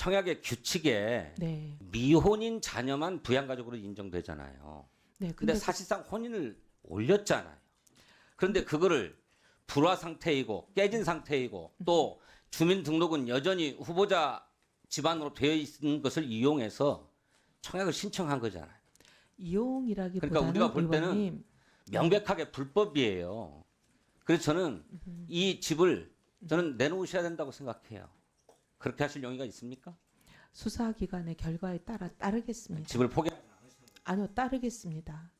청약의 규칙에 네. 미혼인 자녀만 부양가족으로 인정되잖아요. 네. 근데 사실상 혼인을 올렸잖아요. 그런데 그거를 불화 상태이고 깨진 상태이고 또 주민등록은 여전히 후보자 집안으로 되어 있는 것을 이용해서 청약을 신청한 거잖아요. 이용이라기보다는 그러니까 우리가 볼 때는 의원님, 명백하게 불법이에요. 그래서 저는 이 집을 저는 내놓으셔야 된다고 생각해요. 그렇게 하실 용의가 있습니까? 수사기관의 결과에 따르겠습니다. 집을 포기. 아니요, 따르겠습니다.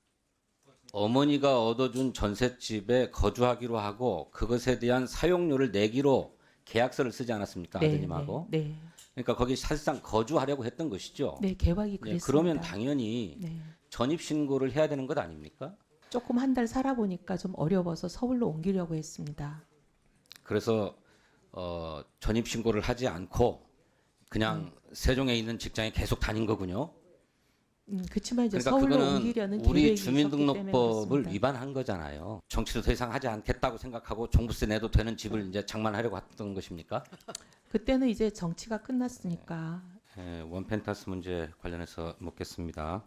어머니가 얻어준 전셋집에 거주하기로 하고 그것에 대한 사용료를 내기로 계약서를 쓰지 않았습니까? 아드님하고. 네, 네. 그러니까 거기 사실상 거주하려고 했던 것이죠. 네, 계획이 예, 그랬습니다. 그러면 당연히 네. 전입신고를 해야 되는 것 아닙니까? 조금 한 달 살아보니까 좀 어려워서 서울로 옮기려고 했습니다. 그래서 전입신고를 하지 않고 그냥 세종에 있는 직장에 계속 다닌 거군요. 그렇지만 이제 그러니까 서울로 그거는 옮기려는 우리 계획이 있었기 때문에 주민등록법을 그렇습니다. 위반한 거잖아요. 정치도 더 이상 하지 않겠다고 생각하고 종부세 내도 되는 집을 이제 장만하려고 했던 것입니까? 그때는 이제 정치가 끝났으니까. 예, 원펜타스 문제 관련해서 묻겠습니다.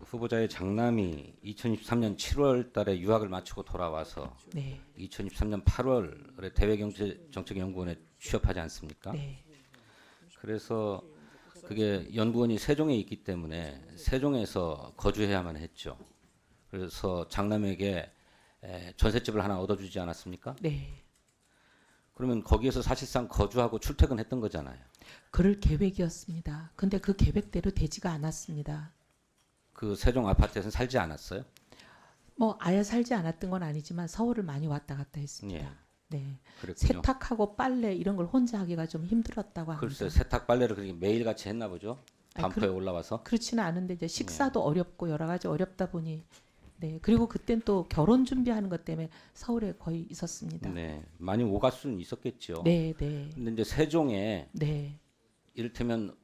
후보자의 장남이 2023년 7월 달에 유학을 마치고 돌아와서 네, 2023년 8월에 대외정책연구원에 취업하지 않습니까? 네, 그래서 그게 연구원이 세종에 있기 때문에 세종에서 거주해야만 했죠. 그래서 장남에게 전셋집을 하나 얻어주지 않았습니까? 네. 그러면 거기에서 사실상 거주하고 출퇴근했던 거잖아요. 그럴 계획이었습니다. 근데 그 계획대로 되지가 않았습니다. 그 세종 아파트에서는 살지 않았어요? 뭐 아예 살지 않았던 건 아니지만 서울을 많이 왔다 갔다 했습니다. 예. 네. 그랬군요. 세탁하고 빨래 이런 걸 혼자 하기가 좀 힘들었다고 합니다. 글쎄 세탁 빨래를 그렇게 매일 같이 했나 보죠. 아니, 반포에 올라와서. 그렇지는 않은데 이제 식사도 네. 어렵고 여러 가지 어렵다 보니 네. 그리고 그땐 또 결혼 준비하는 것 때문에 서울에 거의 있었습니다. 네, 많이 오갈 수는 있었겠죠. 네, 네. 근데 이제 세종에 네. 이를테면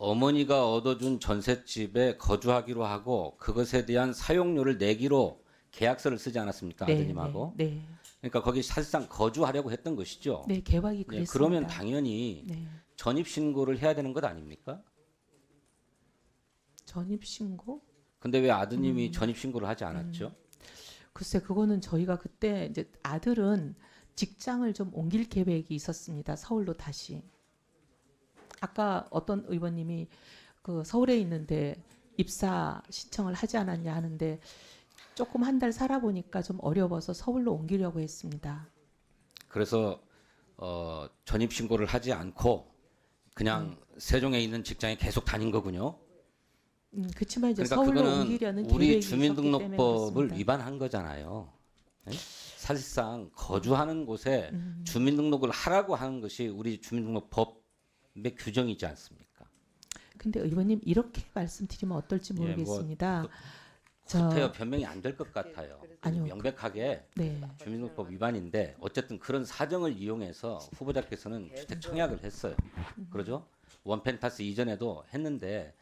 어머니가 얻어준 전셋집에 거주하기로 하고 그것에 대한 사용료를 내기로 계약서를 쓰지 않았습니까? 네, 아드님하고. 네. 네. 그러니까 거기 사실상 거주하려고 했던 것이죠. 네, 계획이 네, 그랬습니다. 그러면 당연히 네. 전입신고를 해야 되는 것 아닙니까? 전입 신고? 근데 왜 아드님이 전입신고를 하지 않았죠? 글쎄 그거는 저희가 그때 이제 아들은 직장을 좀 옮길 계획이 있었습니다. 서울로 다시. 아까 어떤 의원님이 그 서울에 있는데 입사 신청을 하지 않았냐 하는데 조금 한 달 살아보니까 좀 어려워서 서울로 옮기려고 했습니다. 그래서 전입신고를 하지 않고 그냥 세종에 있는 직장에 계속 다닌 거군요. 그렇지만 이제 그러니까 서울로 그거는 옮기려는 우리 계획이 있었기 때문에 주민등록법을 그렇습니다. 위반한 거잖아요. 네? 사실상 거주하는 곳에 주민등록을 하라고 하는 것이 우리 주민등록법의 규정이지 않습니까? 근데 의원님 이렇게 말씀드리면 어떨지 예, 뭐 모르겠습니다. 구태여 변명이 안 될 것 같아요. 아니요. 명백하게 네. 주민등록법 위반인데 어쨌든 그런 사정을 이용해서 후보자께서는 주택 청약을 했어요. 그러죠? 원펜타스 이전에도 했는데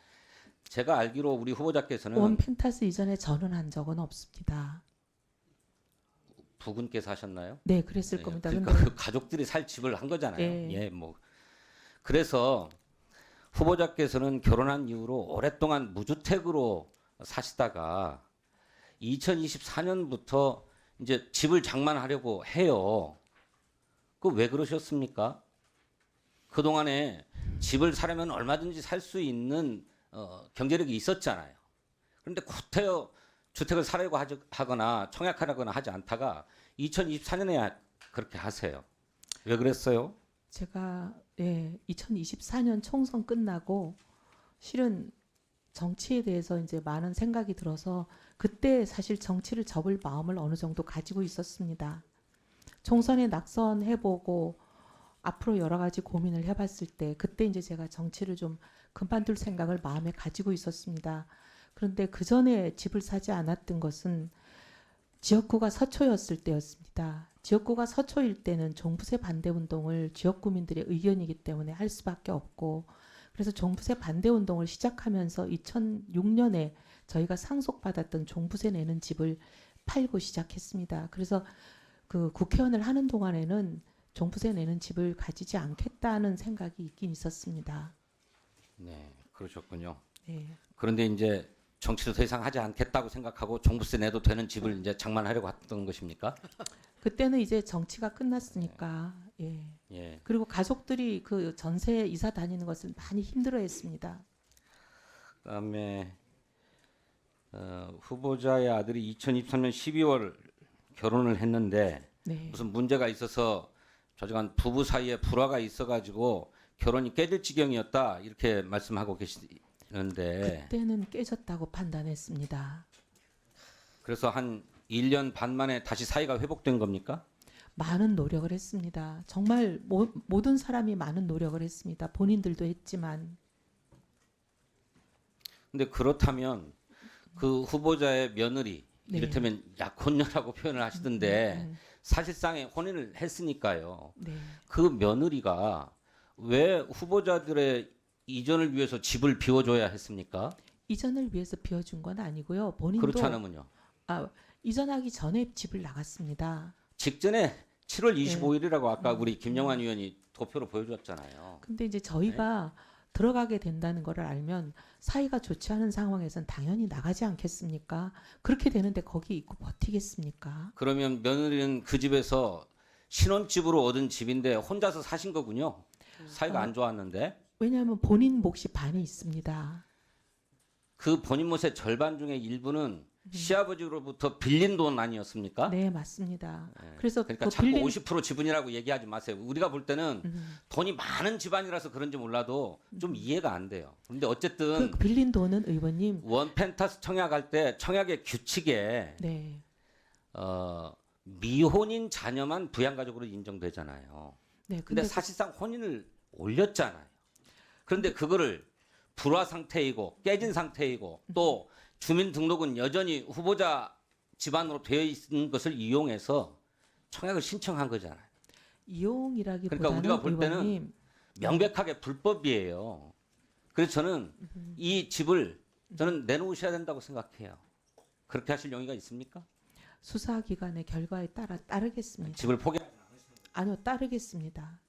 제가 알기로 우리 후보자께서는 원펜타스 이전에 전원한 적은 없습니다. 부군께서 하셨나요? 네, 그랬을 네, 겁니다. 그러니까 근데 그 가족들이 살 집을 한 거잖아요. 예. 예, 뭐 그래서 후보자께서는 결혼한 이후로 오랫동안 무주택으로 사시다가 2024년부터 이제 집을 장만하려고 해요. 그 왜 그러셨습니까? 그 동안에 집을 사려면 얼마든지 살 수 있는 경제력이 있었잖아요. 그런데 구태여 주택을 사려고 하거나 청약하려거나 하지 않다가 2024년에 그렇게 하세요. 왜 그랬어요? 제가 2024년 총선 끝나고 실은 정치에 대해서 이제 많은 생각이 들어서 그때 사실 정치를 접을 마음을 어느 정도 가지고 있었습니다. 총선에 낙선해보고 앞으로 여러 가지 고민을 해봤을 때 그때 이제 제가 정치를 좀 그만둘 생각을 마음에 가지고 있었습니다. 그런데 그 전에 집을 사지 않았던 것은 지역구가 서초였을 때였습니다. 지역구가 서초일 때는 종부세 반대 운동을 지역 구민들의 의견이기 때문에 할 수밖에 없고 그래서 종부세 반대 운동을 시작하면서 2006년에 저희가 상속받았던 종부세 내는 집을 팔고 시작했습니다. 그래서 그 국회의원을 하는 동안에는 종부세 내는 집을 가지지 않겠다는 생각이 있긴 있었습니다. 네, 그러셨군요. 네. 그런데 이제 정치를 더 이상 하지 않겠다고 생각하고 종부세 내도 되는 집을 이제 장만하려고 했던 것입니까? 그때는 이제 정치가 끝났으니까 예. 예. 그리고 가족들이 그 전세 이사 다니는 것을 많이 힘들어했습니다. 그다음에 후보자의 아들이 2023년 12월 결혼을 했는데 네. 무슨 문제가 있어서 조정한 부부 사이에 불화가 있어가지고 결혼이 깨질 지경이었다 이렇게 말씀하고 계시는데 그때는 깨졌다고 판단했습니다. 그래서 한 1년 반 만에 다시 사이가 회복된 겁니까? 많은 노력을 했습니다. 정말 모든 사람이 많은 노력을 했습니다. 본인들도 했지만 근데 그렇다면 그 후보자의 며느리 네. 이를테면 약혼녀라고 표현을 하시던데 사실상의 혼인을 했으니까요. 네. 그 며느리가 왜 후보자들의 이전을 위해서 집을 비워줘야 했습니까? 이전을 위해서 비워준 건 아니고요. 본인도 그렇지 않으면요. 이전하기 전에 집을 나갔습니다. 직전에 7월 네. 25일이라고 아까 우리 김영환 의원이 도표로 보여줬잖아요. 근데 이제 저희가 들어가게 된다는 것을 알면 사이가 좋지 않은 상황에선 당연히 나가지 않겠습니까? 그렇게 되는데 거기 있고 버티겠습니까? 그러면 며느리는 그 집에서 신혼집으로 얻은 집인데 혼자서 사신 거군요. 사이가 안 좋았는데 왜냐하면 본인 몫이 반이 있습니다. 그 본인 몫의 절반 중에 일부는 시아버지로부터 빌린 돈 아니었습니까? 네, 맞습니다. 네. 그래서 그러니까 그 자꾸 빌린 50% 지분이라고 얘기하지 마세요. 우리가 볼 때는 돈이 많은 집안이라서 그런지 몰라도 좀 이해가 안 돼요. 그런데 어쨌든 그 빌린 돈은 의원님 원펜타스 청약할 때 청약의 규칙에 네. 미혼인 자녀만 부양가족으로 인정되잖아요. 네, 근데 사실상 혼인을 올렸잖아요. 그런데 그거를 불화 상태이고 깨진 상태이고 또 주민등록은 여전히 후보자 집안으로 되어 있는 것을 이용해서 청약을 신청한 거잖아요. 이용이라기보다는 그러니까 우리가 볼 때는 의원님 명백하게 불법이에요. 그래서 저는 이 집을 저는 내놓으셔야 된다고 생각해요. 그렇게 하실 용의가 있습니까? 수사기관의 결과에 따르겠습니다. 집을 포기 아니요, 따르겠습니다.